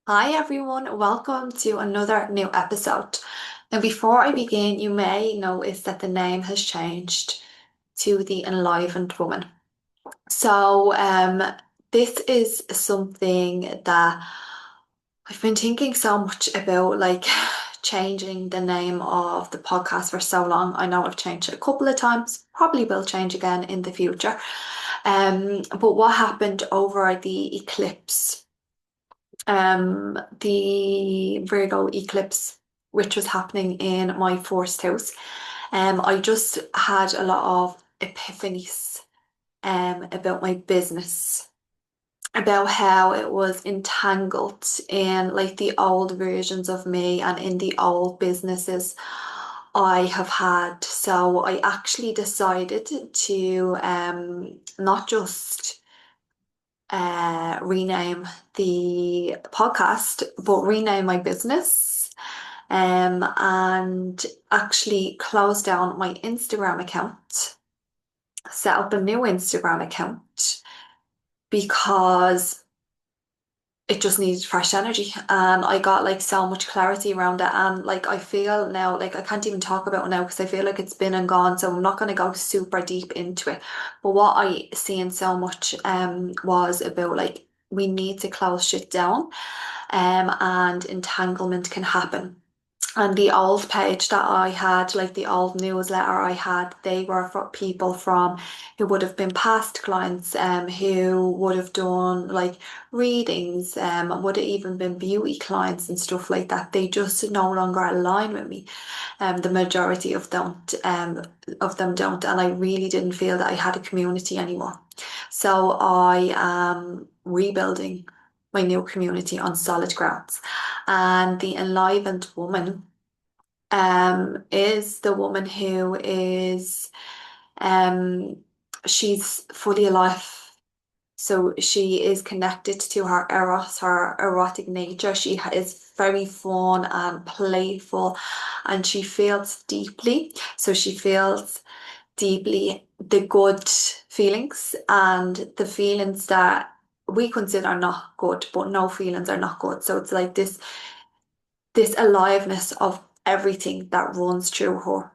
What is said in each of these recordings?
Hi everyone, welcome to another new episode. Now, before I begin, you may notice that the name has changed to the Enlivened Woman. So, this is something that I've been thinking so much about, like changing the name of the podcast for so long. I know I've changed it a couple of times, probably will change again in the future. But what happened over the eclipse? The Virgo eclipse, which was happening in my first house. I just had a lot of epiphanies about my business, about how it was entangled in like the old versions of me and in the old businesses I have had. So I actually decided to not just rename the podcast, but rename my business and actually close down my Instagram account, set up a new Instagram account because it just needed fresh energy and I got like so much clarity around it and like I feel now like I can't even talk about it now because I feel like it's been and gone, so I'm not going to go super deep into it. But what I seen so much was about like we need to close shit down and entanglement can happen. And the old page that I had, like the old newsletter I had, they were for people from who would have been past clients, who would have done like readings, would have even been beauty clients and stuff like that. They just no longer align with me. The majority of them don't, and I really didn't feel that I had a community anymore. So I am rebuilding my new community on solid grounds. And the enlivened woman is the woman who is um she's fully alive. So she is connected to her eros, her erotic nature. Is very fun and playful, and she feels deeply. So she feels deeply the good feelings and the feelings that we consider not good, but no feelings are not good. So it's like this aliveness of everything that runs through her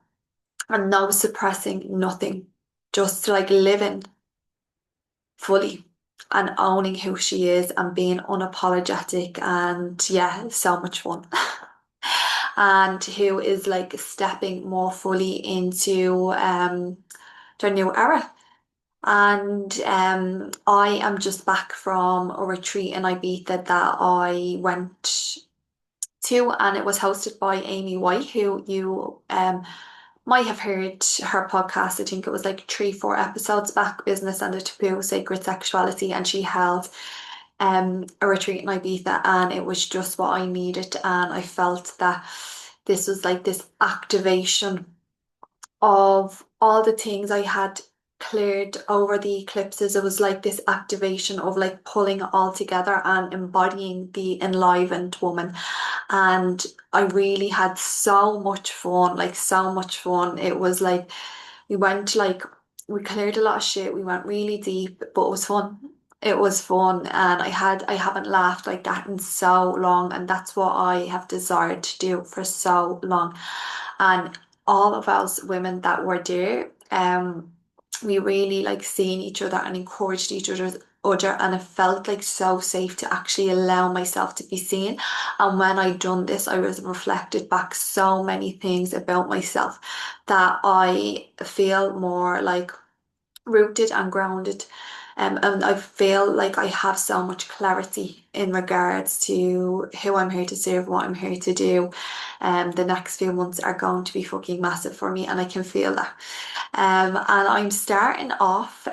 and no suppressing nothing, just like living fully and owning who she is and being unapologetic and yeah, so much fun. And who is like stepping more fully into their new era. And I am just back from a retreat in Ibiza that I went to, and it was hosted by Amy White, who you might have heard her podcast. I think it was like 3, 4 episodes back, Business and the Taboo, Sacred Sexuality, and she held a retreat in Ibiza, and it was just what I needed. And I felt that this was like this activation of all the things I had cleared over the eclipses. It was like this activation of like pulling it all together and embodying the enlivened woman. And I really had so much fun, like so much fun. It was like we went like we cleared a lot of shit. We went really deep, but it was fun. It was fun, and I haven't laughed like that in so long, and that's what I have desired to do for so long. And all of us women that were there, we really like seeing each other and encouraged each other, and it felt like so safe to actually allow myself to be seen. And when I done this, I was reflected back so many things about myself that I feel more like rooted and grounded. And I feel like I have so much clarity in regards to who I'm here to serve, what I'm here to do. The next few months are going to be fucking massive for me, and I can feel that. And I'm starting off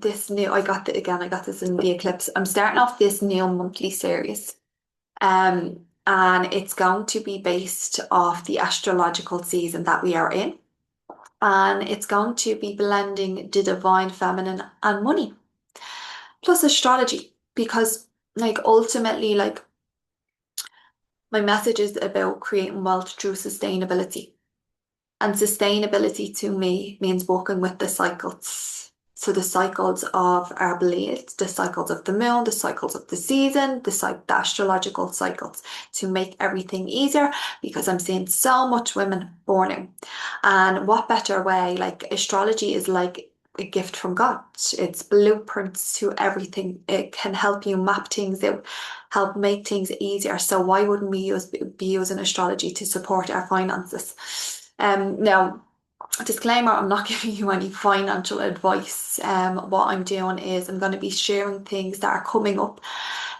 this new. I got this in the eclipse. I'm starting off this new monthly series. And it's going to be based off the astrological season that we are in, and it's going to be blending the divine feminine and money plus astrology because like ultimately like my message is about creating wealth through sustainability, and sustainability to me means working with the cycles. So the cycles of our blades, the cycles of the moon, the cycles of the season, the astrological cycles to make everything easier because I'm seeing so much women born. And what better way? Like astrology is like a gift from God. It's blueprints to everything. It can help you map things out, help make things easier. So why wouldn't we be using astrology to support our finances? Now, disclaimer, I'm not giving you any financial advice. What I'm doing is I'm going to be sharing things that are coming up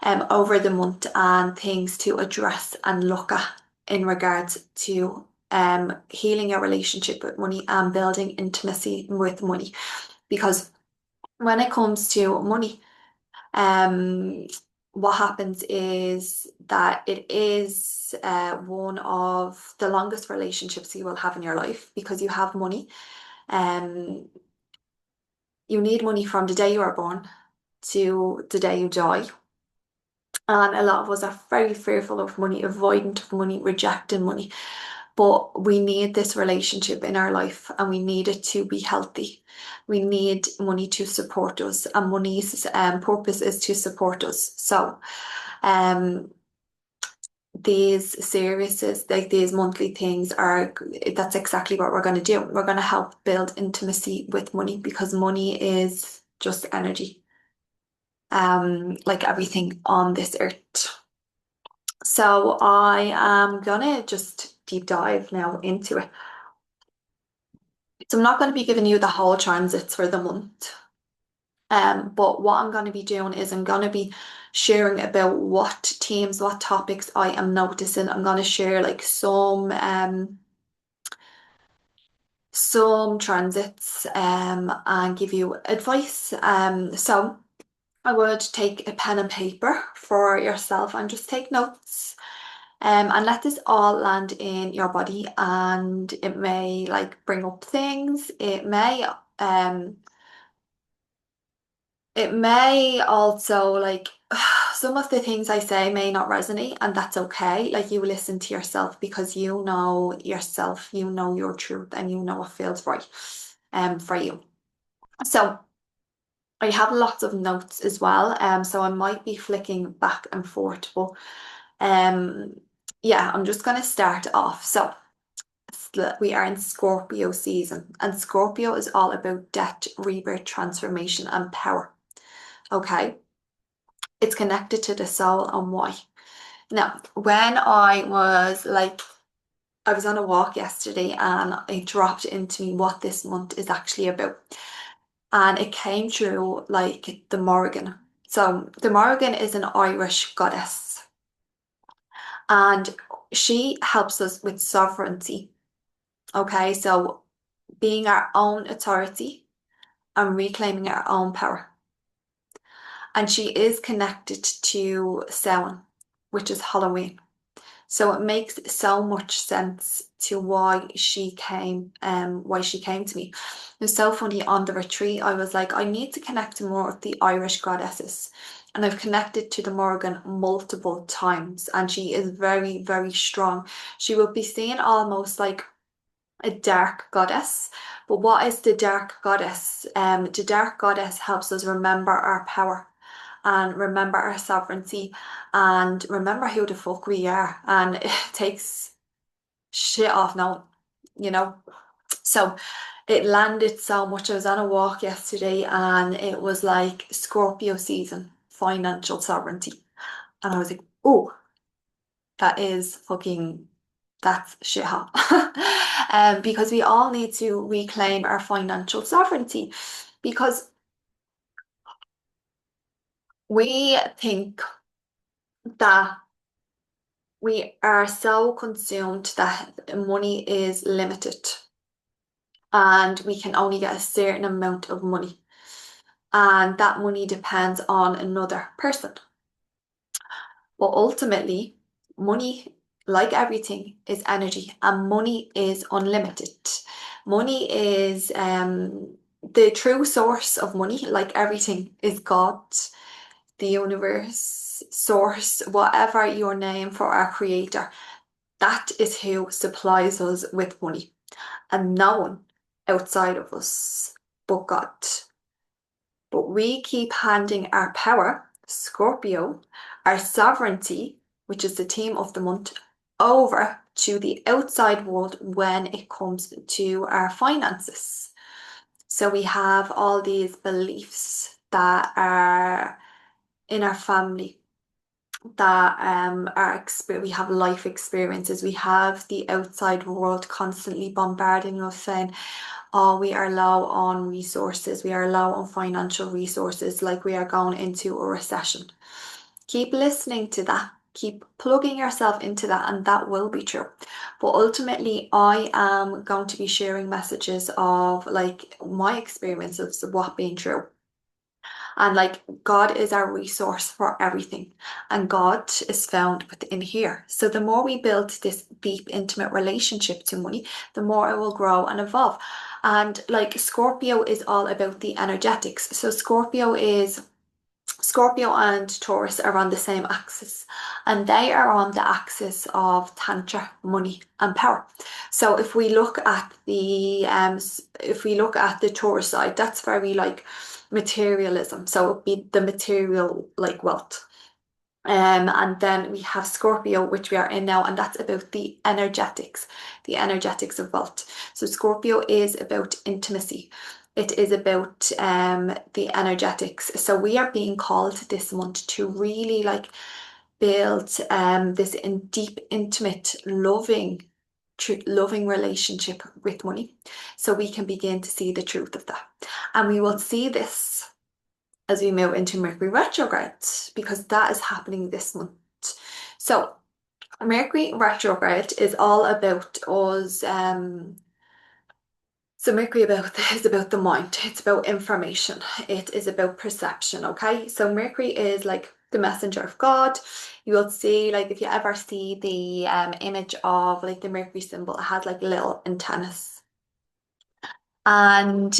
over the month and things to address and look at in regards to healing your relationship with money and building intimacy with money. Because when it comes to money, um, what happens is that it is one of the longest relationships you will have in your life because you have money. Um, you need money from the day you are born to the day you die. And a lot of us are very fearful of money, avoidant of money, rejecting money. But we need this relationship in our life and we need it to be healthy. We need money to support us, and money's purpose is to support us. So, um, these series, like these monthly things, that's exactly what we're going to do. We're going to help build intimacy with money because money is just energy, like everything on this earth. So I am gonna just deep dive now into it. So I'm not going to be giving you the whole transits for the month. But what I'm going to be doing is I'm going to be sharing about what themes, what topics I am noticing. I'm going to share like some transits and give you advice. So I would take a pen and paper for yourself and just take notes. And let this all land in your body, and it may like bring up things. It may also like some of the things I say may not resonate, and that's okay. Like you listen to yourself because you know yourself, you know your truth, and you know what feels right for you. So I have lots of notes as well. So I might be flicking back and forth, but um yeah, I'm just gonna start off. So we are in Scorpio season, and Scorpio is all about death, rebirth, transformation, and power. Okay. It's connected to the soul and why. Now, when I was on a walk yesterday and it dropped into me what this month is actually about. And it came through like the Morrigan. So the Morrigan is an Irish goddess and she helps us with sovereignty. Okay, so being our own authority and reclaiming our own power. And she is connected to Samhain, which is Halloween. So it makes so much sense to why she came to me. It was so funny on the retreat. I was like, I need to connect to more of the Irish goddesses. And I've connected to the Morrigan multiple times, and she is very, very strong. She will be seen almost like a dark goddess. But what is the dark goddess? The dark goddess helps us remember our power and remember our sovereignty and remember who the fuck we are. And it takes shit off now, you know. So it landed so much. I was on a walk yesterday and it was like Scorpio season, financial sovereignty. And I was like, oh, that is fucking, that's shit hot. Because we all need to reclaim our financial sovereignty because we think that we are so consumed that money is limited and we can only get a certain amount of money, and that money depends on another person. But ultimately, money, like everything, is energy, and money is unlimited. Money is the true source of money, like everything, is God, the universe, source, whatever your name for our creator. That is who supplies us with money, and no one outside of us but God. But we keep handing our power, Scorpio, our sovereignty, which is the theme of the month, over to the outside world when it comes to our finances. So we have all these beliefs that are in our family that we have life experiences. We have the outside world constantly bombarding us saying, oh, we are low on resources, we are low on financial resources, like we are going into a recession. Keep listening to that. Keep plugging yourself into that, and that will be true. But ultimately, I am going to be sharing messages of like my experiences of what being true. And like God is our resource for everything, and God is found within here. So the more we build this deep, intimate relationship to money, the more it will grow and evolve. And like Scorpio is all about the energetics. So Scorpio and Taurus are on the same axis, and they are on the axis of tantra, money, and power. So if we look at the Taurus side, that's very like materialism. So it'd be the material like wealth. And then we have Scorpio, which we are in now, and that's about the energetics of wealth. So Scorpio is about intimacy. It is about the energetics. So we are being called this month to really like build this deep, intimate, loving relationship with money, so we can begin to see the truth of that. And we will see this as we move into Mercury retrograde, because that is happening this month. So Mercury retrograde is all about us. So Mercury is about the mind. It's about information. It is about perception. Okay. So Mercury is like the messenger of God. You will see, like, if you ever see the image of like the Mercury symbol, it has like little antennas. And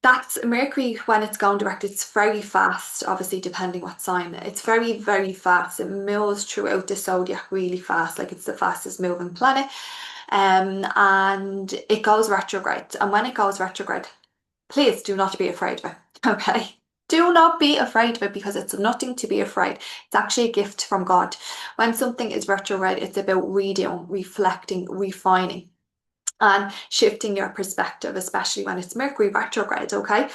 that's Mercury when it's going direct. It's very fast, obviously, depending what sign. It's very, very fast. It moves throughout the zodiac really fast. Like it's the fastest moving planet. And it goes retrograde. And when it goes retrograde, please do not be afraid of it. Okay. Do not be afraid of it, because it's nothing to be afraid. It's actually a gift from God. When something is retrograde, it's about redoing, reflecting, refining, and shifting your perspective, especially when it's Mercury retrograde, okay?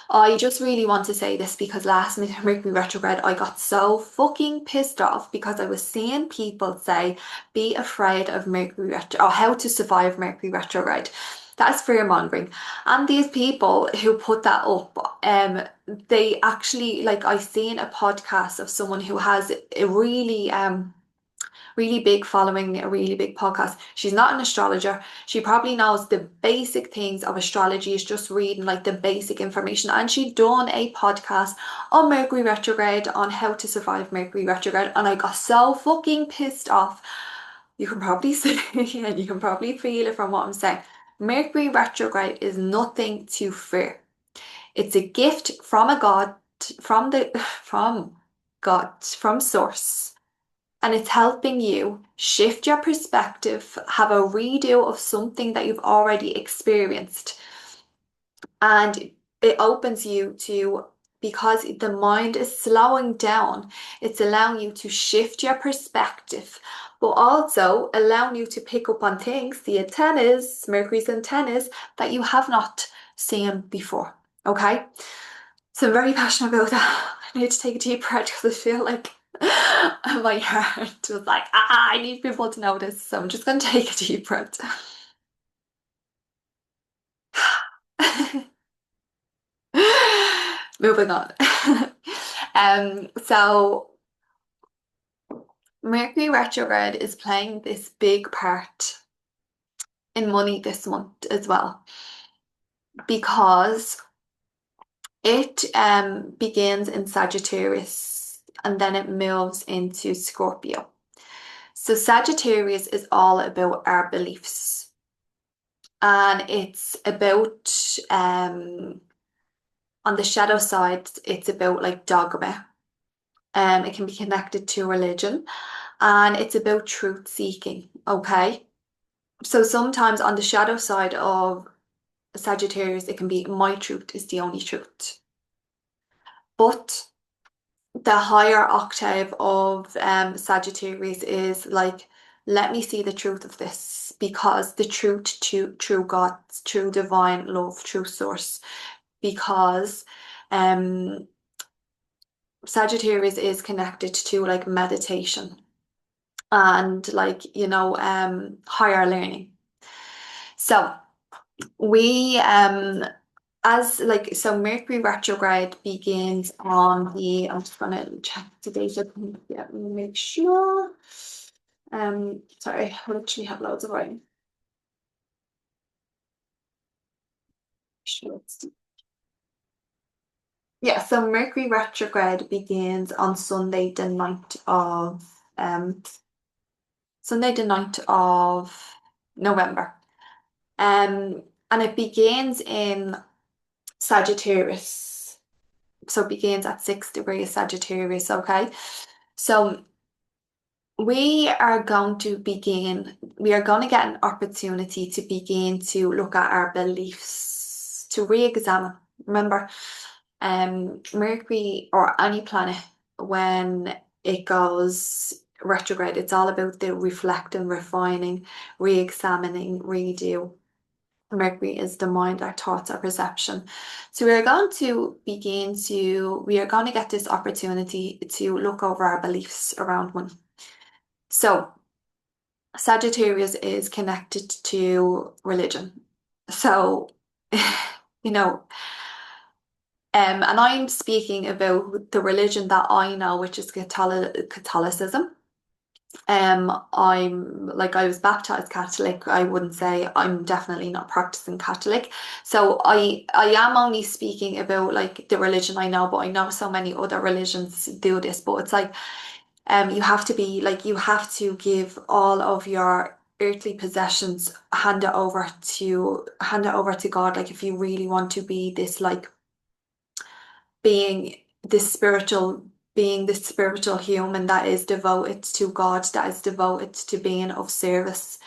I just really want to say this because last Mercury retrograde, I got so fucking pissed off because I was seeing people say, be afraid of Mercury retrograde, or how to survive Mercury retrograde. That's fear mongering. And these people who put that up, they actually, like, I seen a podcast of someone who has a really big following, a really big podcast. She's not an astrologer. She probably knows the basic things of astrology, is just reading like the basic information. And she done a podcast on Mercury retrograde, on how to survive Mercury retrograde. And I got so fucking pissed off. You can probably see and you can probably feel it from what I'm saying. Mercury retrograde is nothing to fear. It's a gift from a god, from God, from source, and it's helping you shift your perspective, have a redo of something that you've already experienced. And it opens you to, because the mind is slowing down, it's allowing you to shift your perspective, but also allowing you to pick up on things, the antennas, Mercury's antennas, that you have not seen before. Okay? So I'm very passionate about that. I need to take a deep breath because I feel like my heart was like, I need people to know this. So I'm just going to take a deep breath. Moving on. So Mercury retrograde is playing this big part in money this month as well, because it begins in Sagittarius and then it moves into Scorpio. So Sagittarius is all about our beliefs, and it's about on the shadow side, it's about like dogma. It can be connected to religion, and it's about truth seeking. Okay. So sometimes on the shadow side of Sagittarius, it can be my truth is the only truth. But the higher octave of Sagittarius is like, let me see the truth of this, because the truth to true God, true divine love, true source, because um Sagittarius is connected to like meditation and like, higher learning. So we as like so Mercury retrograde begins on the, I'm just gonna check the date, yeah, make sure. Sorry, I literally have loads of writing. Sure. Yeah, so Mercury retrograde begins on um Sunday the 9th of November. And it begins in Sagittarius. So it begins at 6 degrees Sagittarius, okay? So we are going to get an opportunity to begin to look at our beliefs, to re-examine. Remember, Mercury or any planet, when it goes retrograde, it's all about the reflecting, refining, re-examining, redo. Mercury is the mind, our thoughts, our perception. So we are going to get this opportunity to look over our beliefs around money. So Sagittarius is connected to religion. So, you know, and I'm speaking about the religion that I know, which is Catholicism. I was baptized Catholic. I wouldn't say I'm definitely not practicing Catholic. So I am only speaking about like the religion I know, but I know so many other religions do this. But it's like you have to give all of your earthly possessions, hand it over to God. Like if you really want to be this like being this spiritual being this spiritual human that is devoted to God, that is devoted to being of service.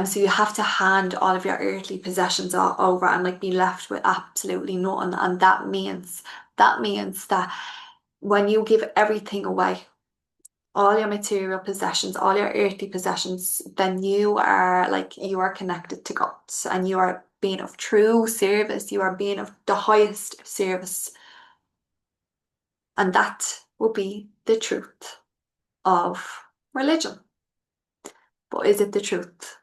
So you have to hand all of your earthly possessions over and like be left with absolutely nothing. And that means that when you give everything away, all your material possessions, all your earthly possessions, then you are connected to God and you are being of true service. You are being of the highest service. And that will be the truth of religion. But is it the truth?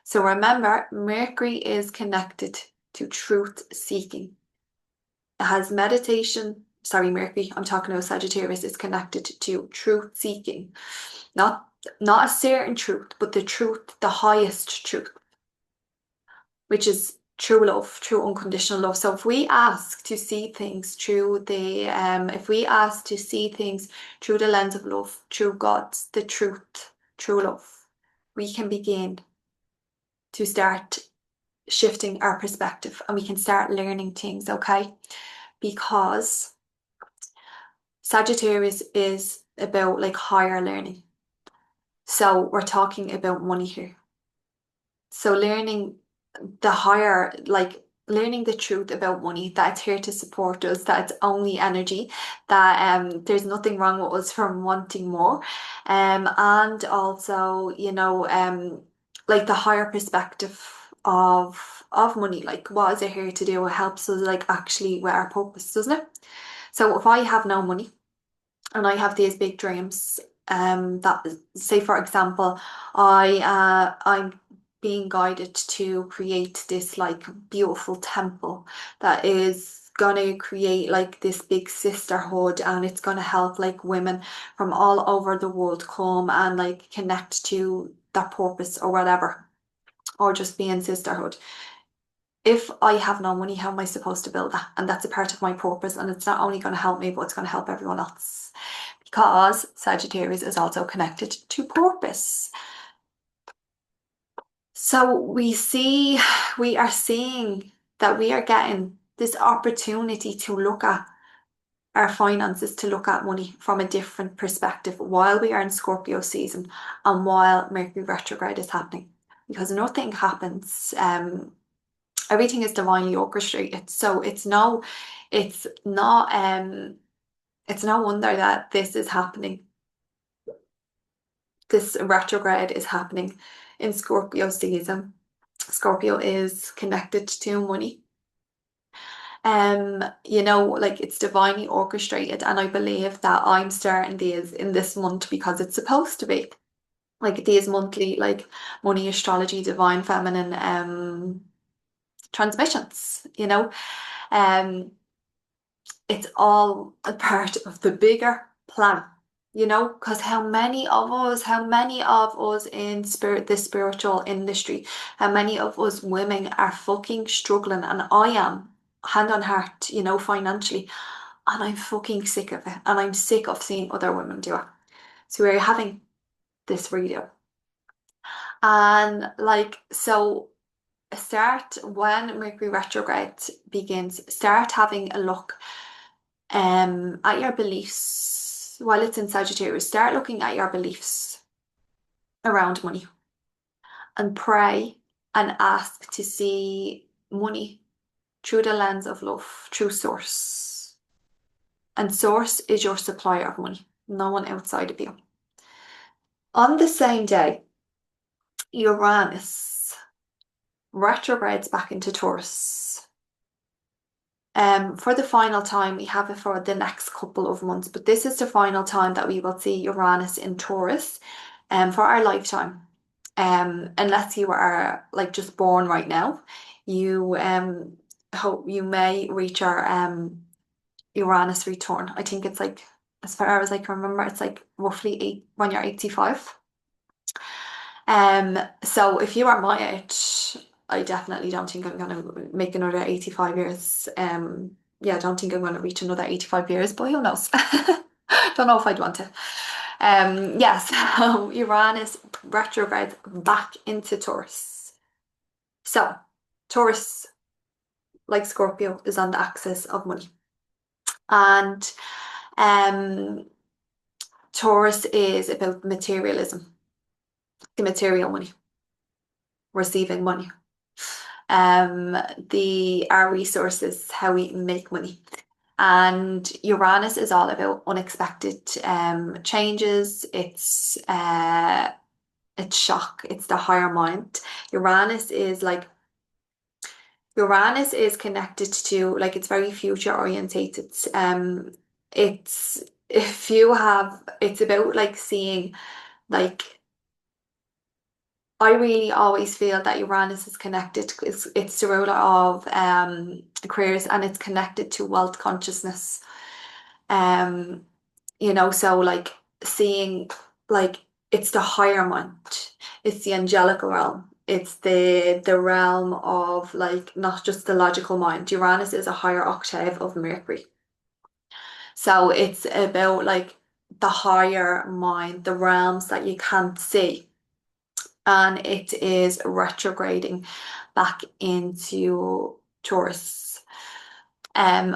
So remember, Mercury is connected to truth seeking. It has meditation. Sorry, Mercury, I'm talking about Sagittarius, is connected to truth seeking. Not a certain truth, but the truth, the highest truth, which is true love, true unconditional love. So if we ask to see things if we ask to see things through the lens of love, through God's, the truth, true love, we can begin to start shifting our perspective and we can start learning things, okay? Because Sagittarius is about like higher learning. So we're talking about money here. So learning the truth about money, that it's here to support us, that it's only energy, that there's nothing wrong with us from wanting more. And also, like the higher perspective of money, like what is it here to do? It helps us like actually with our purpose, doesn't it? So if I have no money and I have these big dreams, that say for example, I'm being guided to create this like beautiful temple that is gonna create like this big sisterhood and it's gonna help like women from all over the world come and like connect to their purpose or whatever, or just be in sisterhood. If I have no money, how am I supposed to build that? And that's a part of my purpose, and it's not only going to help me, but it's going to help everyone else. Because Sagittarius is also connected to purpose. So we are seeing that we are getting this opportunity to look at our finances, to look at money from a different perspective while we are in Scorpio season and while Mercury retrograde is happening. Because nothing happens Everything is divinely orchestrated. So it's not it's no wonder that this is happening. This retrograde is happening in Scorpio season. Scorpio is connected to money. Like it's divinely orchestrated, and I believe that I'm starting these in this month because it's supposed to be. Like these monthly like money astrology divine feminine transmissions, um it's all a part of the bigger plan, because how many of us in the spiritual industry, how many of us women are fucking struggling, and I am, hand on heart, financially, and I'm fucking sick of it, and I'm sick of seeing other women do it. So we're having this video, and like, so start when Mercury retrograde begins, start having a look at your beliefs while it's in Sagittarius. Start looking at your beliefs around money and pray and ask to see money through the lens of love, through source. And source is your supplier of money, no one outside of you. On the same day, Uranus retrogrades back into Taurus. For the final time, we have it for the next couple of months, but this is the final time that we will see Uranus in Taurus for our lifetime. Unless you are like just born right now, you hope you may reach our Uranus return. I think it's like, as far as I can remember, it's like roughly when you're 85. So if you are my age, I definitely don't think I'm gonna make another 85 years. Yeah, I don't think I'm gonna reach another 85 years, but who knows? Don't know if I'd want to. Yeah, so Uranus retrogrades back into Taurus. So Taurus, like Scorpio, is on the axis of money. And Taurus is about materialism, the material money, receiving money. Our resources, how we make money. And Uranus is all about unexpected changes. It's shock. It's the higher mind. Uranus is like Uranus is connected to, like, it's very future orientated. It's it's about like seeing, like, I really always feel that Uranus is connected. It's the ruler of Aquarius, and it's connected to wealth consciousness. Um, so like seeing, like, it's the higher mind, it's the angelical realm, it's the realm of, like, not just the logical mind. Uranus is a higher octave of Mercury. So it's about like the higher mind, the realms that you can't see. And it is retrograding back into Taurus,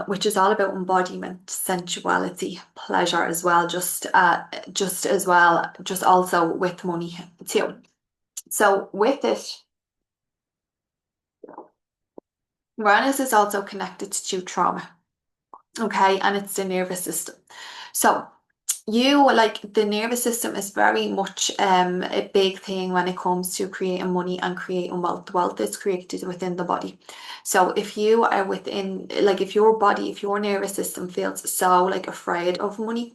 which is all about embodiment, sensuality, pleasure as well, just as well, just also with money too. So with it, Uranus is also connected to trauma, okay, and it's the nervous system. So like, the nervous system is very much a big thing when it comes to creating money and creating wealth. Wealth is created within the body. So if you are within, like, if your nervous system feels so, like, afraid of money,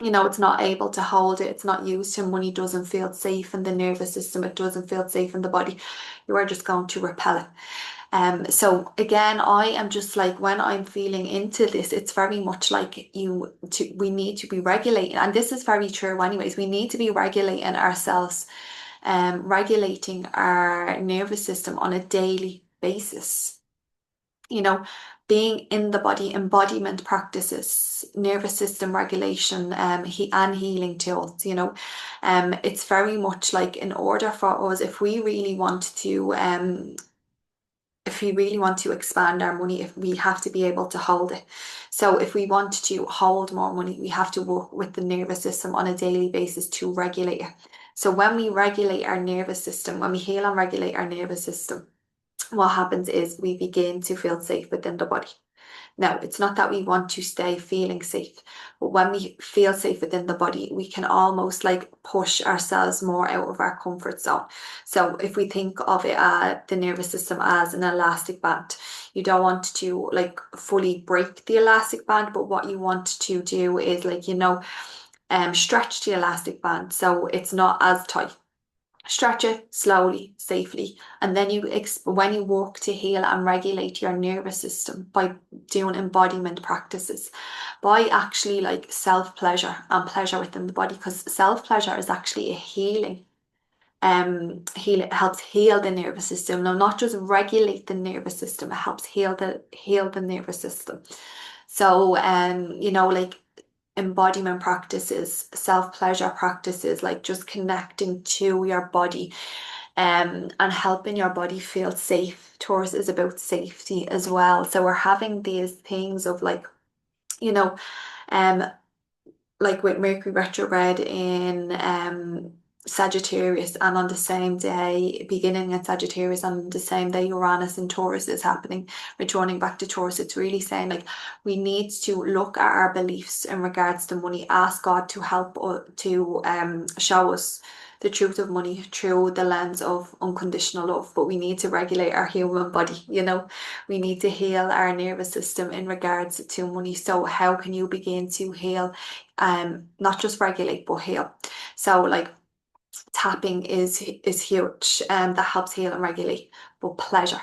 it's not able to hold it, it's not used to, money doesn't feel safe in the nervous system, it doesn't feel safe in the body, you are just going to repel it. So again, I am just like, when I'm feeling into this, it's very much like we need to be regulating, and this is very true anyways, we need to be regulating ourselves, regulating our nervous system on a daily basis. Being in the body, embodiment practices, nervous system regulation, and healing tools, it's very much like, in order for us, if we really want to expand our money, if we have to be able to hold it. So if we want to hold more money, we have to work with the nervous system on a daily basis to regulate it. So when we regulate our nervous system, when we heal and regulate our nervous system, what happens is we begin to feel safe within the body. Now, it's not that we want to stay feeling safe, but when we feel safe within the body, we can almost like push ourselves more out of our comfort zone. So if we think of it, the nervous system as an elastic band, you don't want to like fully break the elastic band, but what you want to do is like, stretch the elastic band so it's not as tight. Stretch it slowly, safely, and then when you walk to heal and regulate your nervous system by doing embodiment practices, by actually like self-pleasure and pleasure within the body, because self-pleasure is actually a healing. It helps heal the nervous system. Now, not just regulate the nervous system, it helps heal the nervous system. So, like embodiment practices, self-pleasure practices, like just connecting to your body, and helping your body feel safe. Taurus is about safety as well. So we're having these things of like, you know, um, like with Mercury retrograde in Sagittarius, and on the same day, beginning in Sagittarius, on the same day, Uranus in Taurus is happening, returning back to Taurus. It's really saying like we need to look at our beliefs in regards to money, ask God to help to show us the truth of money through the lens of unconditional love. But we need to regulate our human body. We need to heal our nervous system in regards to money. So how can you begin to heal? Not just regulate but heal. So like tapping is huge, and that helps heal and regulate. But pleasure,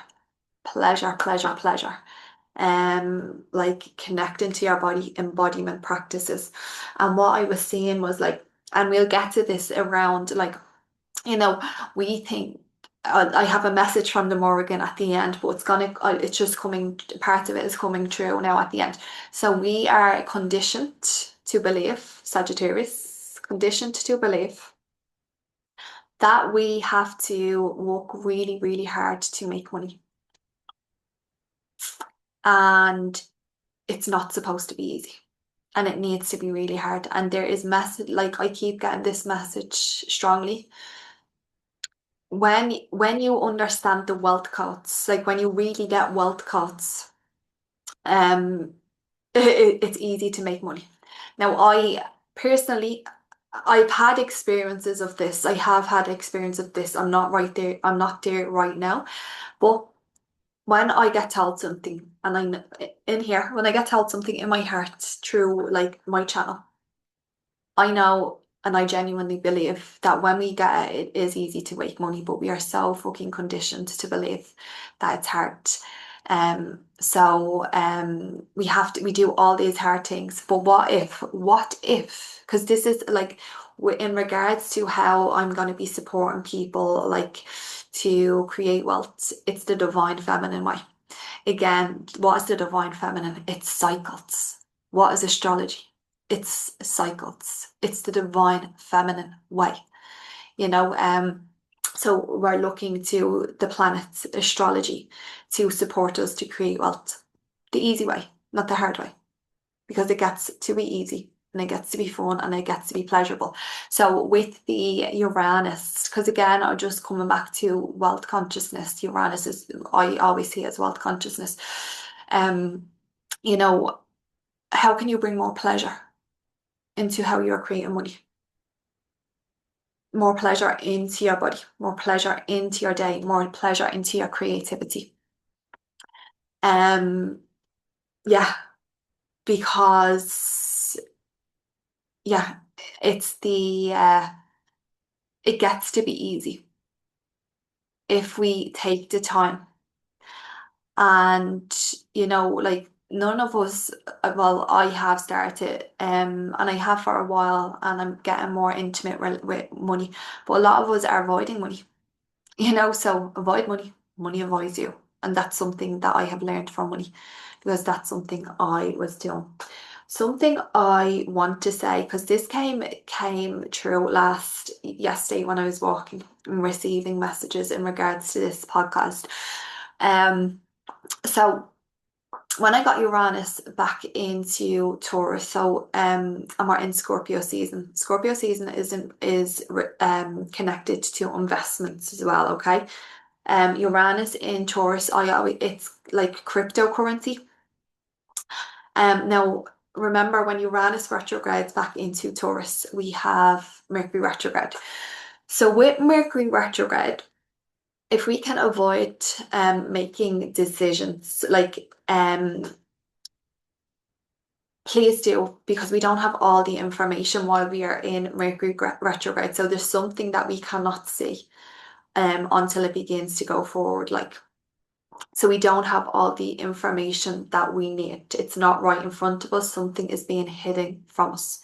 like connecting to your body, embodiment practices. And what I was seeing was like, and we'll get to this around like, we think, I have a message from the Morrigan at the end, but it's just coming, part of it is coming true now at the end. So we are conditioned to believe, Sagittarius, conditioned to believe that we have to work really, really hard to make money. And it's not supposed to be easy. And it needs to be really hard. And there is message, like I keep getting this message strongly. When you understand the wealth codes, like when you really get wealth codes, um, it's easy to make money. Now, I personally, I've had experiences of this. I have had experience of this. I'm not right there. I'm not there right now. But when I get told something, and I'm in here, when I get told something in my heart through like my channel, I know and I genuinely believe that when we get it, it is easy to make money, but we are so fucking conditioned to believe that it's hard. We do all these hard things, but what if, because this is like in regards to how I'm going to be supporting people like to create wealth, it's the divine feminine way. Again, what is the divine feminine? It's cycles. What is astrology? It's cycles. It's the divine feminine way, you know. So we're looking to the planets, astrology, to support us to create wealth. The easy way, not the hard way, because it gets to be easy and it gets to be fun and it gets to be pleasurable. So with the Uranus, because again, I'm just coming back to wealth consciousness. Uranus is, I always see it as wealth consciousness. Um, you know, how can you bring more pleasure into how you're creating money? More pleasure into your body, more pleasure into your day, more pleasure into your creativity. Um, yeah, because yeah, it's it gets to be easy if we take the time. And like none of us, well, I have started, and I have for a while, and I'm getting more intimate with money, but a lot of us are avoiding money. So avoid money. Money avoids you. And that's something that I have learned from money, because that's something I was doing. Something I want to say, because this came true yesterday when I was walking and receiving messages in regards to this podcast. So when I got Uranus back into Taurus, so and we're in Scorpio season. Scorpio season is connected to investments as well, okay? Uranus in Taurus, it's like cryptocurrency. Now remember when Uranus retrogrades back into Taurus, we have Mercury retrograde. So with Mercury retrograde, if we can avoid making decisions, like please do, because we don't have all the information while we are in Mercury retrograde. So there's something that we cannot see until it begins to go forward. Like, so we don't have all the information that we need. It's not right in front of us. Something is being hidden from us.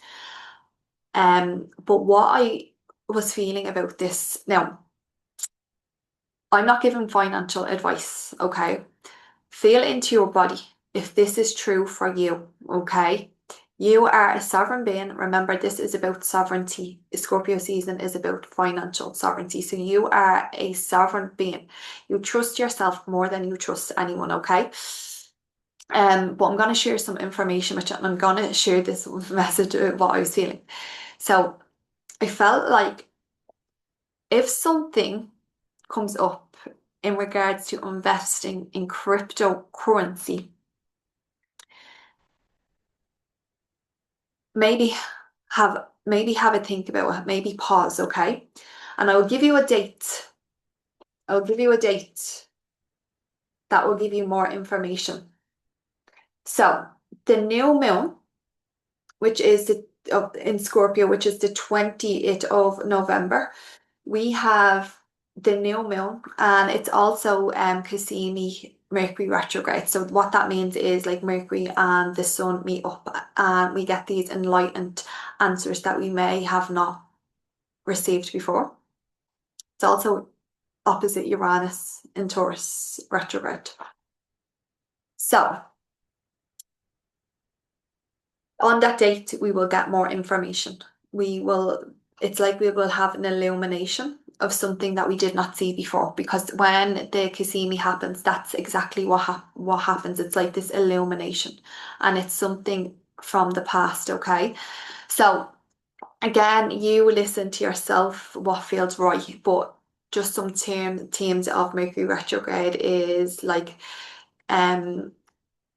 But what I was feeling about this now, I'm not giving financial advice, okay? Feel into your body if this is true for you, okay? You are a sovereign being. Remember, this is about sovereignty. Scorpio season is about financial sovereignty. So you are a sovereign being. You trust yourself more than you trust anyone, okay? But I'm going to share some information with you, and I'm going to share this message of what I was feeling. So I felt like if something comes up in regards to investing in cryptocurrency, maybe have a think about it, maybe pause, okay? And I will give you a date. I'll give you a date that will give you more information. So the new moon, which is in Scorpio, which is the 20th of November, we have the new moon, and it's also Cassini Mercury retrograde. So what that means is like Mercury and the sun meet up, and we get these enlightened answers that we may have not received before. It's also opposite Uranus in Taurus retrograde. So on that date, we will get more information. It's like we will have an illumination of something that we did not see before. Because when the Cassini happens, that's exactly what happens. It's like this illumination, and it's something from the past, okay? So again, you listen to yourself, what feels right, but just some themes of Mercury retrograde is like um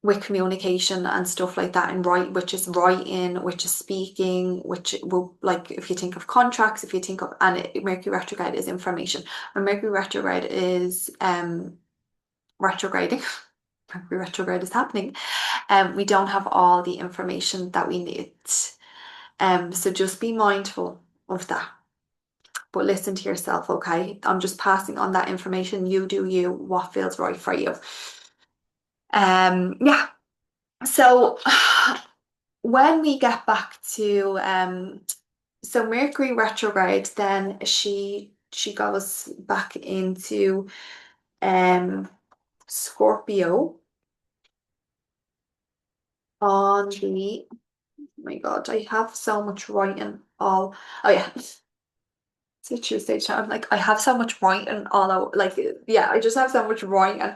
with communication and stuff like that, and which is writing, which is speaking, which will, like, if you think of contracts, if you think of, Mercury retrograde is information. When Mercury retrograde is retrograding, Mercury retrograde is happening, we don't have all the information that we need. So just be mindful of that. But listen to yourself, okay? I'm just passing on that information. You do you, what feels right for you. Yeah. So when we get back to so Mercury retrograde, then she goes back into Scorpio on the, oh my God, I have so much writing all, oh yeah. It's Tuesday, so I'm like, I have so much writing all out, like, yeah, I just have so much writing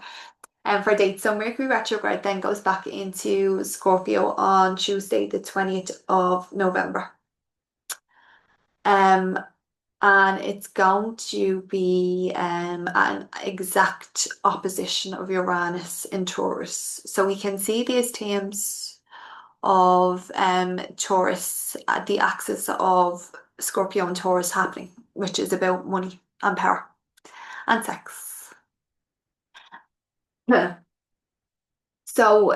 for dates. So Mercury retrograde then goes back into Scorpio on Tuesday, the 20th of November. Um, and it's going to be an exact opposition of Uranus in Taurus. So we can see these themes of Taurus at the axis of Scorpio and Taurus happening, which is about money and power and sex. Yeah. So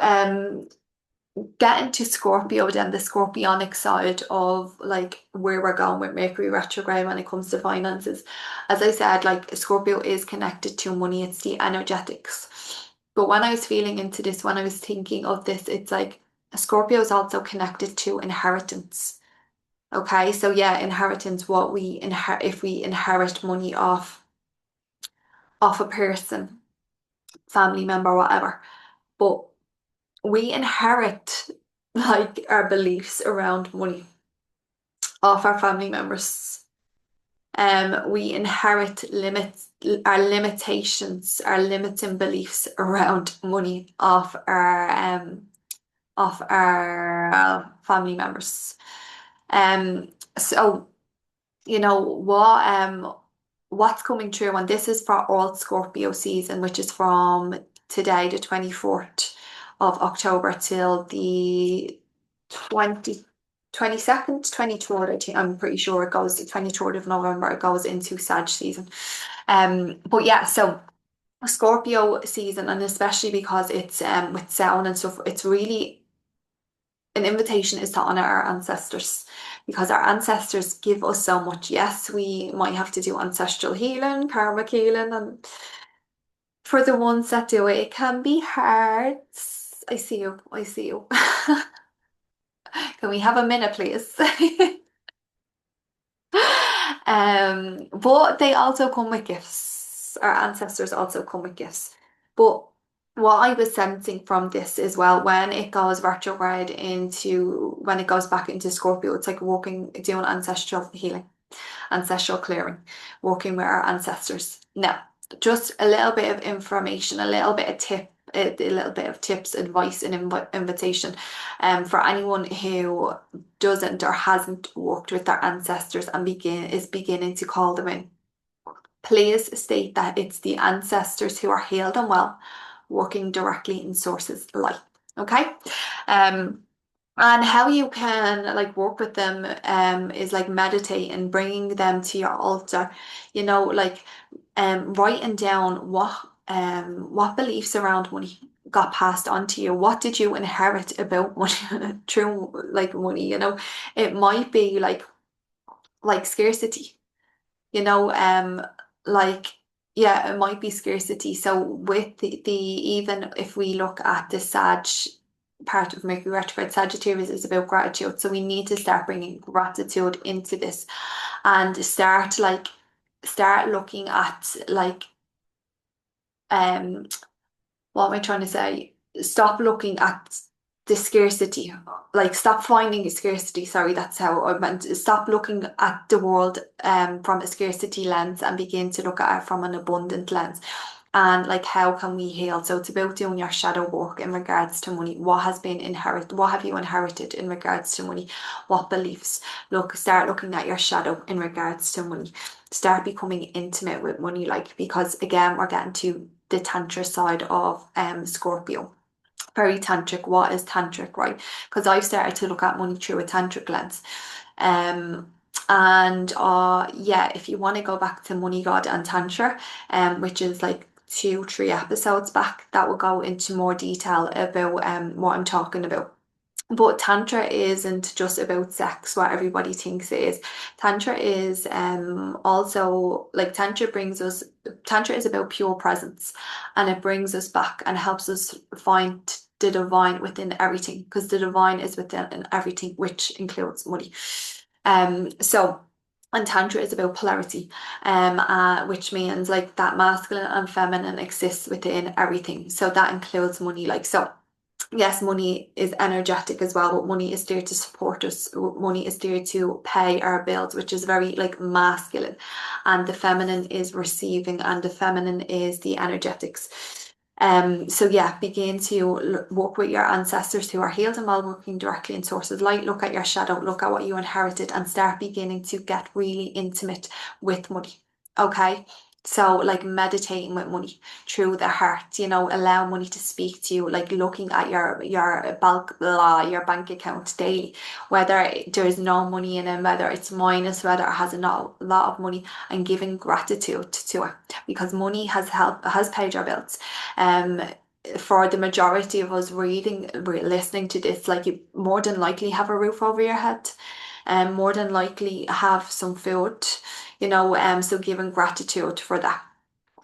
getting to Scorpio, then the scorpionic side of like where we're going with Mercury retrograde when it comes to finances. As I said, like Scorpio is connected to money, it's the energetics. But when I was feeling into this, when I was thinking of this, it's like Scorpio is also connected to inheritance. Okay, so yeah, inheritance, what we inherit, if we inherit money off a person, family member, whatever. But we inherit like our beliefs around money off our family members. We inherit our limitations, our limiting beliefs around money off our family members. So you know what's coming through, and this is for all Scorpio season, which is from today, the 24th of October, till the 20 22nd, 23rd, I think, I'm pretty sure it goes the 23rd of November, it goes into Sag season. But yeah, so Scorpio season, and especially because it's with sound and stuff, it's really an invitation is to honor our ancestors, because our ancestors give us so much. Yes, we might have to do ancestral healing, karmic healing, and for the ones that do it, it can be hard. I see you. I see you. Can we have a minute, please? But they also come with gifts. Our ancestors also come with gifts. But what I was sensing from this as well, when it goes retrograde into, when it goes back into Scorpio, it's like walking, doing ancestral healing, ancestral clearing, working with our ancestors. Now, just a little bit of information, a little bit of tip, a little bit of tips, advice, and invitation, for anyone who doesn't or hasn't worked with their ancestors and is beginning to call them in. Please state that it's the ancestors who are healed and well, working directly in source's light. Okay. Um, and how you can like work with them is like meditate and bringing them to your altar, like writing down what beliefs around money got passed on to you. What did you inherit about money through like money, It might be like scarcity, you know, like yeah, it might be scarcity. So with the even if we look at the Sag part of Mercury retrograde, Sagittarius is about gratitude. So we need to start bringing gratitude into this and start looking at like um what am I trying to say? Stop looking at the scarcity, like stop finding a scarcity. Sorry, that's how I meant. Stop looking at the world from a scarcity lens and begin to look at it from an abundant lens. And like, how can we heal? So it's about doing your shadow work in regards to money. What has been inherited? What have you inherited in regards to money? What beliefs? Start looking at your shadow in regards to money. Start becoming intimate with money, like, because again, we're getting to the tantra side of Scorpio. Very tantric. What is tantric, right? Because I've started to look at money through a tantric lens. Um, and yeah, if you want to go back to Money God and Tantra, which is like 2, 3 episodes back, that will go into more detail about what I'm talking about. But Tantra isn't just about sex, what everybody thinks it is. Tantra is also like Tantra is about pure presence, and it brings us back and helps us find the divine within everything, because the divine is within everything, which includes money. So and Tantra is about polarity, which means like that masculine and feminine exists within everything. So that includes money, like so. Yes, money is energetic as well, but money is there to support us. Money is there to pay our bills, which is very like masculine. And the feminine is receiving, and the feminine is the energetics. So yeah, begin to work with your ancestors who are healed and well, working directly in sources light. Look at your shadow, look at what you inherited, and start beginning to get really intimate with money. Okay. So like meditating with money through the heart, allow money to speak to you, like looking at your bank account daily, whether there's no money in it, whether it's minus, whether it has a lot of money, and giving gratitude to it, because money has paid your bills. Um, for the majority of us listening to this, like you more than likely have a roof over your head, and more than likely have some food, so giving gratitude for that.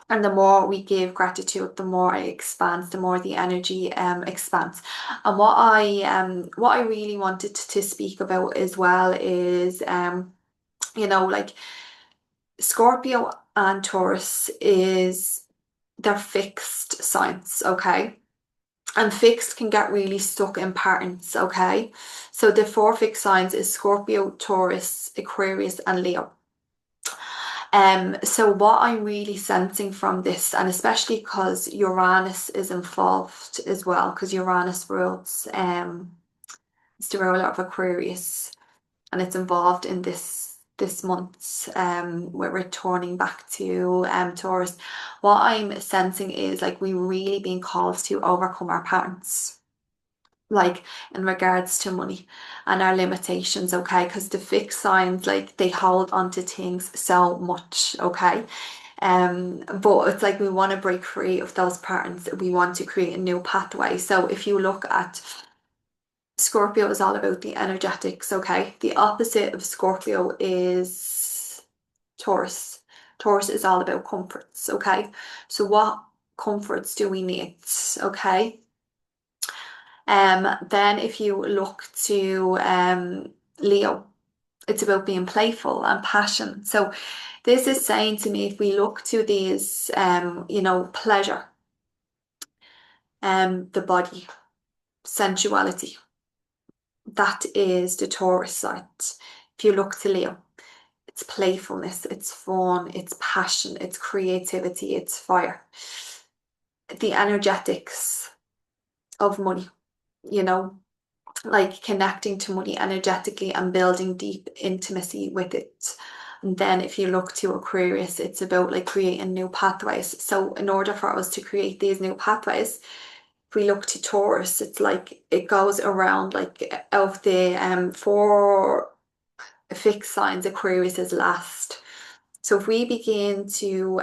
And the more we give gratitude, the more it expands, the more the energy expands. And what I really wanted to speak about as well is like Scorpio and Taurus is they're fixed signs, okay? And fixed can get really stuck in patterns, okay? So the 4 fixed signs is Scorpio, Taurus, Aquarius, and Leo. So what I'm really sensing from this, and especially because Uranus is involved as well, because Uranus rules it's the ruler of Aquarius, and it's involved in this month, we're returning back to Taurus. What I'm sensing is like we really being called to overcome our patterns, like in regards to money and our limitations, okay? Because the fixed signs, like they hold onto things so much, okay? But it's like we want to break free of those patterns. We want to create a new pathway. So if you look at Scorpio is all about the energetics, okay? The opposite of Scorpio is Taurus. Taurus is all about comforts, okay? So what comforts do we need, okay? Then if you look to Leo, it's about being playful and passion. So this is saying to me, if we look to these, pleasure, the body, sensuality, that is the Taurus side. If you look to Leo, it's playfulness, it's fun, it's passion, it's creativity, it's fire. The energetics of money, you know, like connecting to money energetically and building deep intimacy with it. And then if you look to Aquarius, it's about like creating new pathways. So in order for us to create these new pathways, if we look to Taurus, it's like it goes around like of the four fixed signs, Aquarius is last. So if we begin to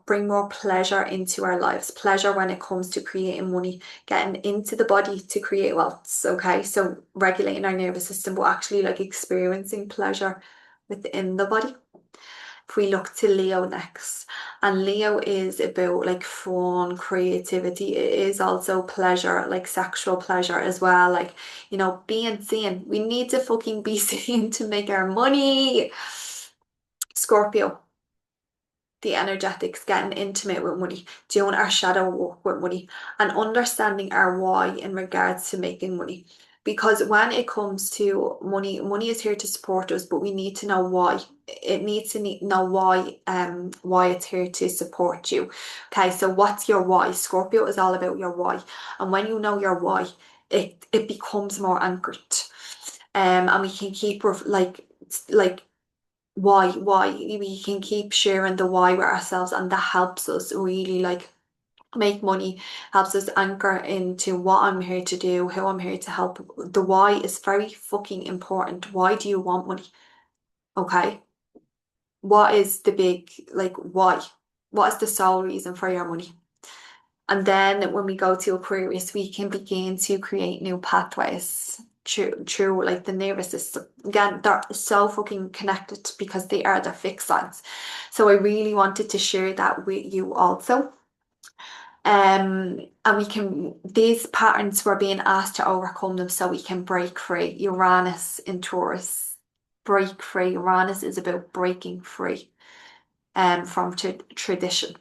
bring more pleasure into our lives, pleasure when it comes to creating money, getting into the body to create wealth, okay? So regulating our nervous system, but actually like experiencing pleasure within the body. If we look to Leo next, and Leo is about like fun, creativity. It is also pleasure, like sexual pleasure as well. Like, being seen. We need to fucking be seen to make our money. Scorpio, the energetics, getting intimate with money, doing our shadow work with money, and understanding our why in regards to making money. Because when it comes to money, money is here to support us, but we need to know why. It needs to know why it's here to support you. Okay, so what's your why? Scorpio is all about your why, and when you know your why, it becomes more anchored. And we can keep like why we can keep sharing the why with ourselves, and that helps us really like make money, helps us anchor into what I'm here to do, who I'm here to help. The why is very fucking important. Why do you want money? Okay, what is the big like why? What is the sole reason for your money? And then when we go to Aquarius, we can begin to create new pathways through like the nervous system. Again, they're so fucking connected because they are the fixed signs. So I really wanted to share that with you also. And these patterns we're being asked to overcome them so we can break free. Uranus in Taurus, break free. Uranus is about breaking free from tradition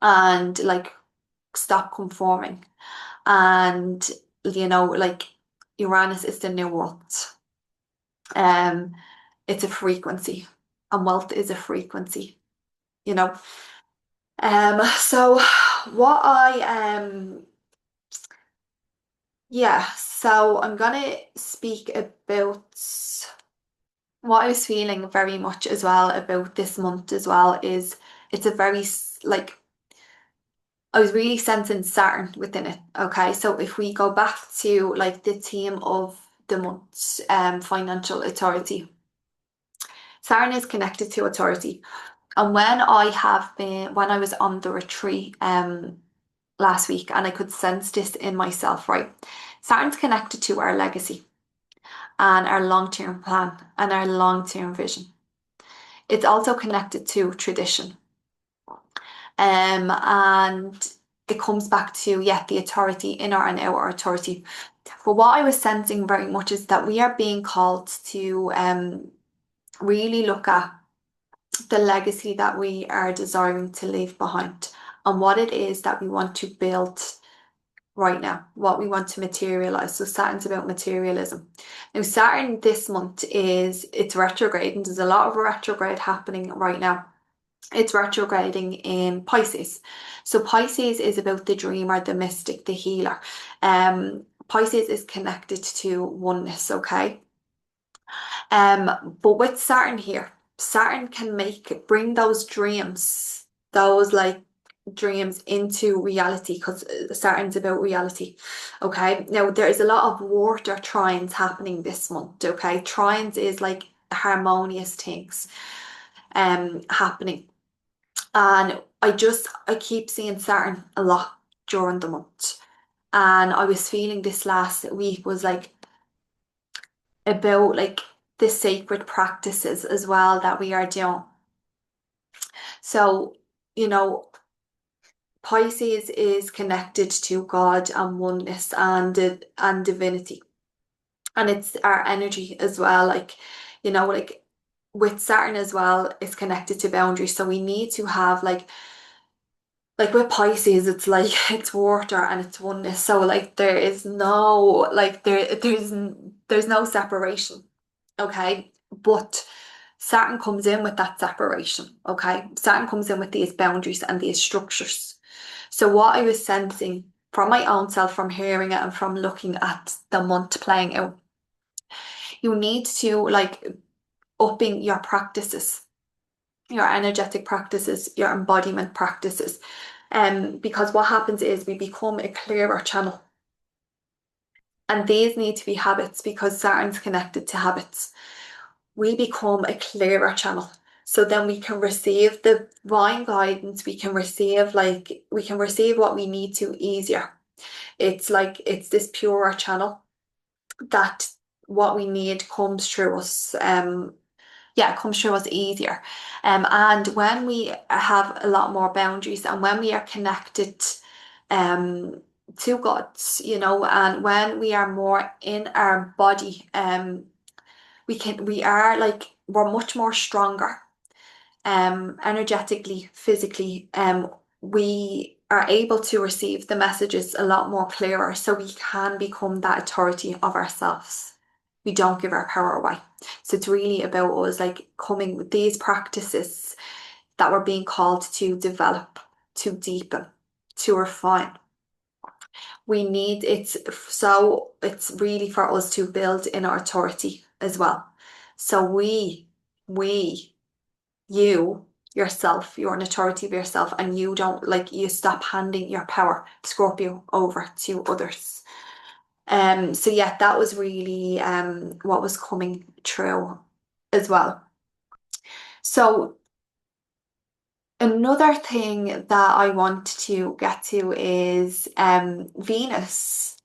and like stop conforming. And like Uranus is the new world. Um, it's a frequency, and wealth is a frequency, you know. So what so I'm gonna speak about what I was feeling very much as well about this month as well is it's a very like I was really sensing Saturn within it. Okay, so if we go back to like the theme of the month, financial authority, Saturn is connected to authority. And when I was on the retreat last week, and I could sense this in myself, right? Saturn's connected to our legacy and our long-term plan and our long-term vision. It's also connected to tradition. And it comes back to, the authority, inner and outer authority. But what I was sensing very much is that we are being called to really look at the legacy that we are desiring to leave behind and what it is that we want to build right now, what we want to materialize. So Saturn's about materialism. Now Saturn this month it's retrograde, and there's a lot of retrograde happening right now. It's retrograding in Pisces. So Pisces is about the dreamer, the mystic, the healer. Pisces is connected to oneness, okay? But with Saturn here, Saturn can bring those dreams, those like dreams into reality because Saturn's about reality. Okay. Now there is a lot of water trines happening this month. Okay. Trines is like harmonious things happening. And I keep seeing Saturn a lot during the month. And I was feeling this last week was like about like the sacred practices as well that we are doing. So, you know, Pisces is connected to God and oneness and divinity. And it's our energy as well. Like, like with Saturn as well, it's connected to boundaries. So we need to have like with Pisces, it's like it's water and it's oneness. So like there is no like there's no separation. Okay. But Saturn comes in with that separation. Okay. Saturn comes in with these boundaries and these structures. So what I was sensing from my own self, from hearing it and from looking at the month playing out, you need to like upping your practices, your energetic practices, your embodiment practices. Because what happens is we become a clearer channel. And these need to be habits because Saturn's connected to habits. We become a clearer channel. So then we can receive the divine guidance, we can receive what we need to easier. It's like it's this purer channel that what we need comes through us. Yeah, it comes through us easier. And when we have a lot more boundaries and when we are connected um to God, and when we are more in our body, we're much more stronger energetically, physically, we are able to receive the messages a lot more clearer so we can become that authority of ourselves. We don't give our power away. So it's really about us like coming with these practices that we're being called to develop, to deepen, to refine. It's really for us to build in our authority as well. So we you yourself, you're an authority of yourself, and you don't like you stop handing your power, Scorpio, over to others. So yeah, that was really what was coming true as well. So another thing that I want to get to is Venus.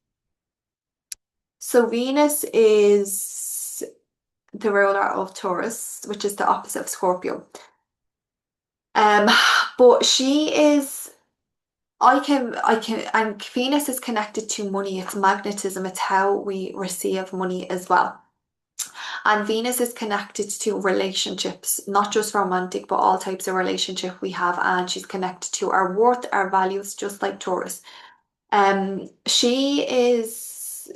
So Venus is the ruler of Taurus, which is the opposite of Scorpio. Um, but she is and Venus is connected to money, it's magnetism, it's how we receive money as well. And Venus is connected to relationships, not just romantic, but all types of relationship we have. And she's connected to our worth, our values, just like Taurus. She is,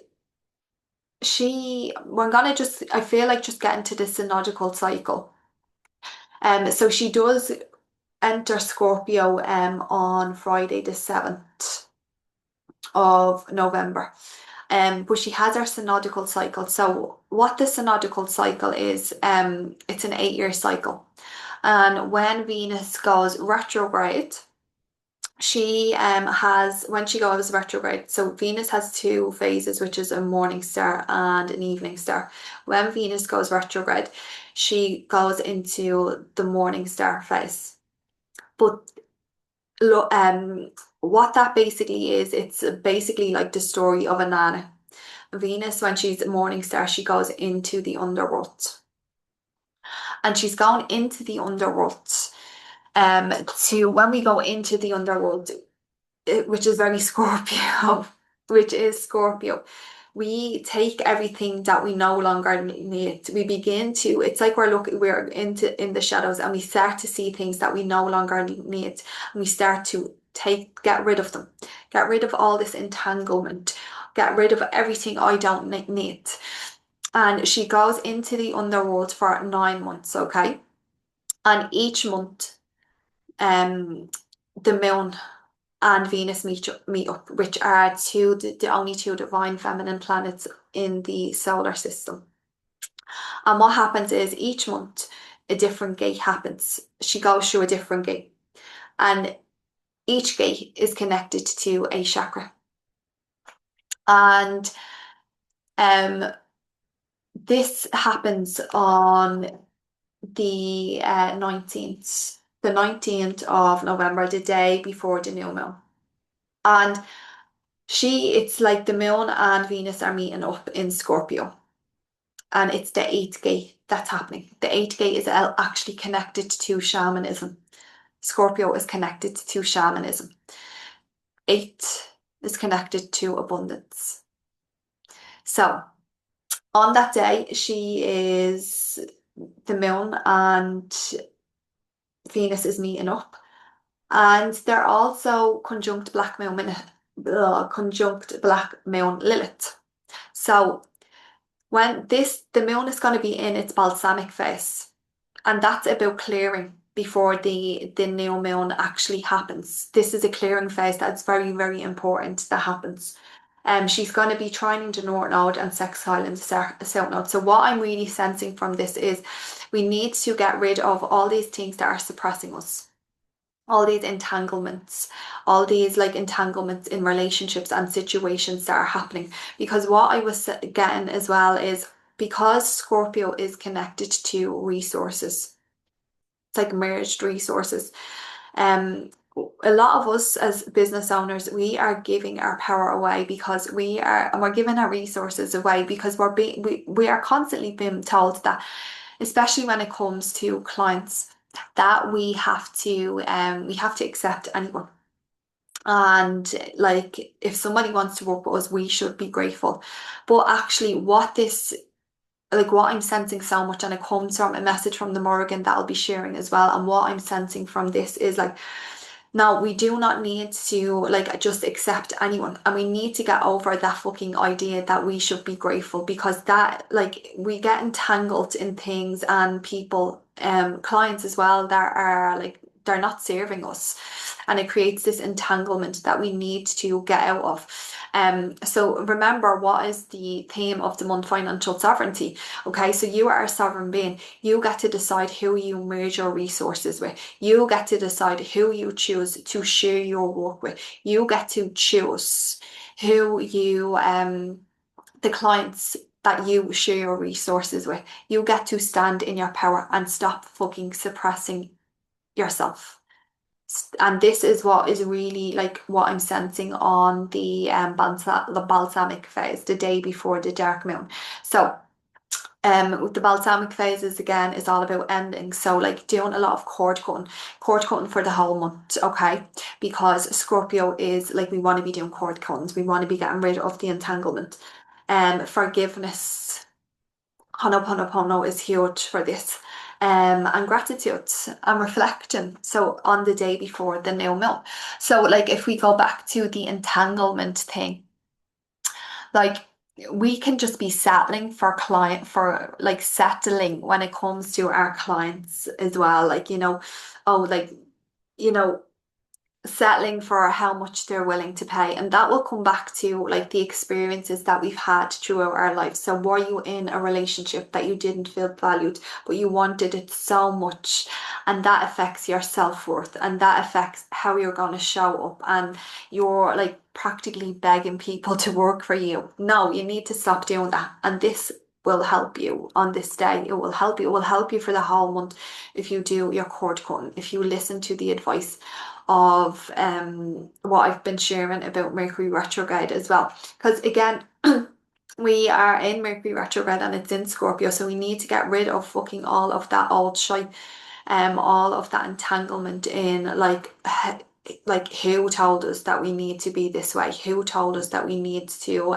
we're gonna I feel like just get into the synodical cycle. So she does enter Scorpio on Friday the 7th of November. But she has her synodical cycle. So what the synodical cycle is, it's an 8-year cycle. And when Venus goes retrograde, when she goes retrograde, so Venus has two phases, which is a morning star and an evening star. When Venus goes retrograde, she goes into the morning star phase. But what that basically is, it's basically like the story of a nana. Venus, when she's a morning star, she goes into the underworld. And she's going into the underworld to when we go into the underworld, which is very Scorpio, which is Scorpio, we take everything that we no longer need. We begin to, it's like we're in the shadows and we start to see things that we no longer need. And we start to get rid of them, get rid of all this entanglement, get rid of everything I don't need. And she goes into the underworld for 9 months, okay? And each month, um, the moon and Venus meet up, which are the only two divine feminine planets in the solar system. And what happens is each month a different gate happens. She goes through a different gate. And each gate is connected to a chakra. And um, this happens on the 19th, the 19th of November, the day before the new moon. And it's like the moon and Venus are meeting up in Scorpio. And it's the eighth gate that's happening. The eighth gate is actually connected to shamanism. Scorpio is connected to shamanism. Eight is connected to abundance. So on that day, the moon and Venus is meeting up. And they're also conjunct Black Moon Lilith. So the moon is going to be in its balsamic phase, and that's about clearing before the new moon actually happens. This is a clearing phase that's very, very important that happens. She's going to be trining the North Node and sextile in the South Node. So what I'm really sensing from this is we need to get rid of all these things that are suppressing us, all these entanglements, all these like entanglements in relationships and situations that are happening. Because what I was getting as well is because Scorpio is connected to resources, it's like merged resources. Um, a lot of us as business owners, we are giving our power away because and we're giving our resources away because we are constantly being told that, especially when it comes to clients, that we have to accept anyone. And like if somebody wants to work with us, we should be grateful. But actually what I'm sensing so much, and it comes from a message from the Morrigan that I'll be sharing as well. And what I'm sensing from this is like, no, we do not need to like just accept anyone, and we need to get over that fucking idea that we should be grateful, because that like we get entangled in things and people, clients as well, that are like they're not serving us, and it creates this entanglement that we need to get out of. So remember, what is the theme of the month? Financial sovereignty. Okay, so you are a sovereign being. You get to decide who you merge your resources with. You get to decide who you choose to share your work with. You get to choose the clients that you share your resources with. You get to stand in your power and stop fucking suppressing yourself. And this is what is really like what I'm sensing on the balsamic phase, the day before the dark moon. So with the balsamic phases again is all about ending. So like doing a lot of cord cutting for the whole month, okay? Because Scorpio is like we want to be doing cord cuttings, we want to be getting rid of the entanglement. Forgiveness, Honoponopono is huge for this. And gratitude and reflection. So on the day before the new moon. So like if we go back to the entanglement thing, like we can just be settling for like settling when it comes to our clients as well. Like, oh, like, you know, settling for how much they're willing to pay. And that will come back to like the experiences that we've had throughout our lives. So were you in a relationship that you didn't feel valued, but you wanted it so much, and that affects your self-worth, and that affects how you're going to show up, and you're like practically begging people to work for you. No, you need to stop doing that. And this will help you on this day. It will help you. It will help you for the whole month if you do your cord cutting, if you listen to the advice of what I've been sharing about Mercury retrograde as well. Because again, we are in Mercury retrograde and it's in Scorpio, so we need to get rid of fucking all of that old shit, all of that entanglement in like who told us that we need to be this way? Who told us that we need to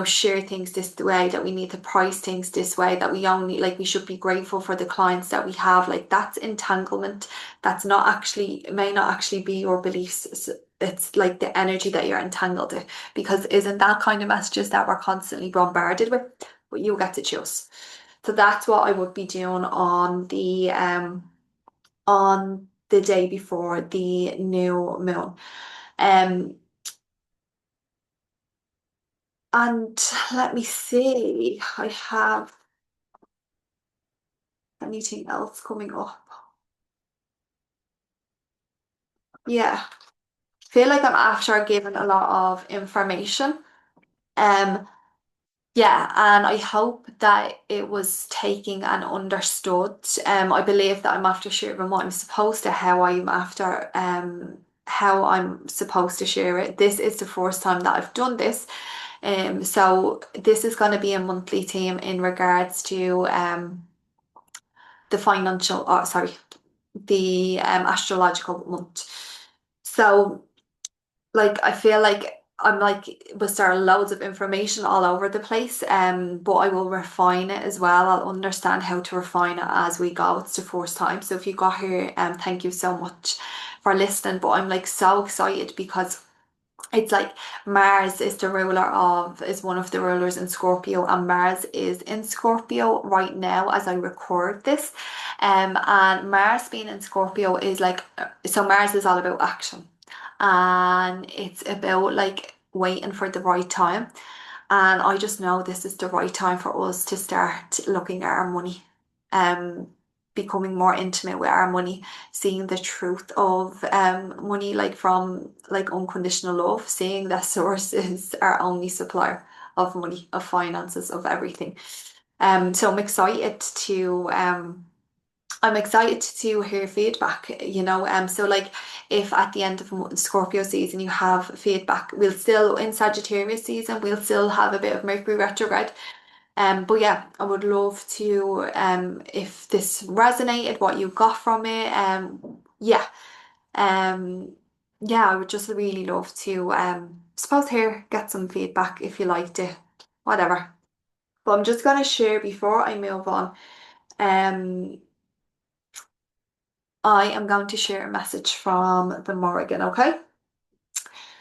share things this way, that we need to price things this way, that we should be grateful for the clients that we have. Like that's entanglement. It may not actually be your beliefs. It's like the energy that you're entangled in, because isn't that kind of messages that we're constantly bombarded with? But you get to choose. So that's what I would be doing on the day before the new moon. Um, and let me see, I have Anything else coming up? Yeah. Feel like I'm after giving a lot of information. Um, yeah, and I hope that it was taken and understood. I believe that I'm after sharing what I'm supposed to, how I'm supposed to share it. This is the first time that I've done this. So this is going to be a monthly theme in regards to the financial, sorry, the astrological month. So like I feel like I'm like was there loads of information all over the place, but I will refine it as well. I'll understand how to refine it as we go. It's the first time. So if you got here, thank you so much for listening. But I'm like so excited because it's like Mars is one of the rulers in Scorpio, and Mars is in Scorpio right now as I record this. And Mars being in Scorpio is like, so Mars is all about action, and it's about like waiting for the right time. And I just know this is the right time for us to start looking at our money, um, becoming more intimate with our money, seeing the truth of money, like from like unconditional love, seeing that source is our only supplier of money, of finances, of everything. So I'm excited to hear feedback, so like if at the end of Scorpio season you have feedback, we'll still in Sagittarius season, we'll still have a bit of Mercury retrograde. But yeah, I would love to, if this resonated, what you got from it, um, yeah, I would just really love to, suppose here, get some feedback if you liked it, whatever. But I'm just gonna share before I move on. Um, I am going to share a message from the Morrigan, okay?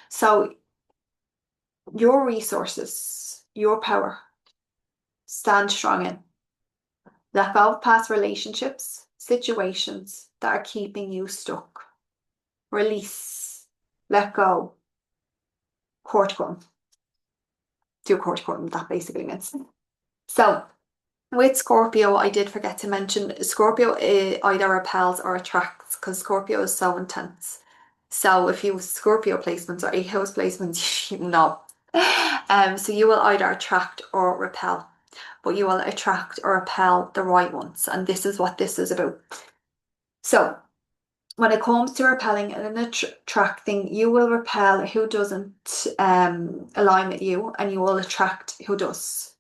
So your resources, your power, stand strong in. Let go of past relationships, situations that are keeping you stuck. Release, let go, court curtain. Do court curtain, that basically means. So with Scorpio, I did forget to mention Scorpio either repels or attracts because Scorpio is so intense. So if you Scorpio placements or 8 house placements, you know. So you will either attract or repel, but you will attract or repel the right ones, and this is what this is about. So when it comes to repelling and attracting, you will repel who doesn't align with you, and you will attract who does.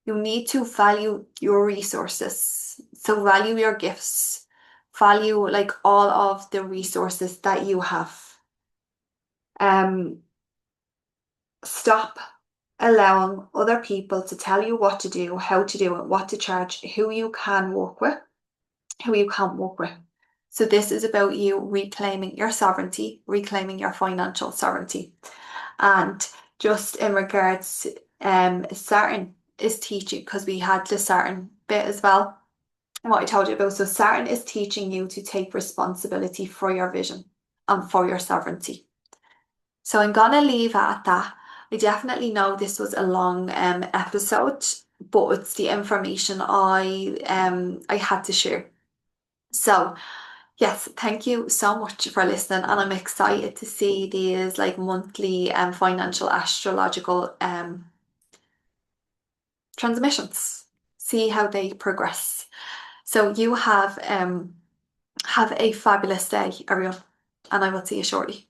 You need to value your resources. So value your gifts, value like all of the resources that you have. Um, Stop allowing other people to tell you what to do, how to do it, what to charge, who you can work with, who you can't work with. So this is about you reclaiming your sovereignty, reclaiming your financial sovereignty. And just in regards, Saturn is teaching, because we had the Saturn bit as well, and what I told you about. So Saturn is teaching you to take responsibility for your vision and for your sovereignty. So I'm gonna leave it at that. I definitely know this was a long episode, but it's the information I had to share. So yes, thank you so much for listening, and I'm excited to see these like monthly financial astrological transmissions. See how they progress. So you have a fabulous day, everyone, and I will see you shortly.